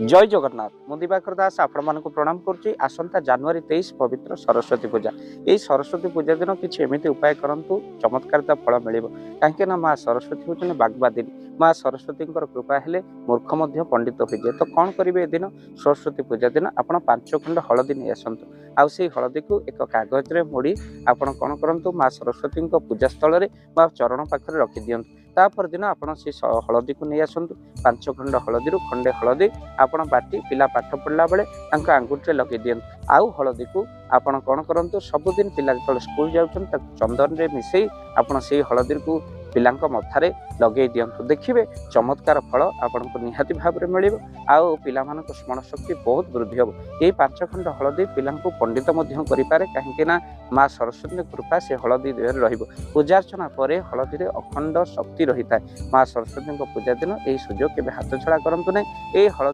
जय जगन्नाथ मु दिवाकर दास आपण प्रणाम करुच्ची। आसंता जनवरी 23 पवित्र सरस्वती पूजा। यही सरस्वती पूजा दिन किसी एमती उपाय करूँ चमत्कारिता फल मिल कहीं माँ सरस्वती हूँ बागवादिनी। माँ सरस्वती कृपा हेले मूर्ख पंडित हो जाए। तो कौन करेंगे दिन सरस्वती पूजा दिन आप 5 खंड हलदी नहीं आसतु आई हलदी को एक कागज में मोड़ी आप कौन करूँ माँ सरस्वती पूजा स्थल में चरण पाखे रखी दिंतु। तापर दिन आप हलदी को नहीं आसतु 5 खंड हलदी खंडे हलदी आपण बाटी पिला पाठ पढ़ला बेले आंगुठी लगे दिंतु। आउ हलदी को आपण कौन करूँ सबुदिन पिला जो स्कूल जाऊँ चंदन रे मिसई आपण से हलदी को पिला मथारे लगे दिंतु। देखिए चमत्कार फल आपन को निहाती भाव में मिल आउ पिला स्मरण शक्ति बहुत वृद्धि हम। ये 5 खंड हलदी पिला पंडित करें कहीं माँ सरस्वती कृपा से हलदी देह पूजार्चना पर हलदी अखंड शक्ति रही है। माँ सरस्वती पूजा दिन यही सुजोग के हाथ छड़ा करतु ना।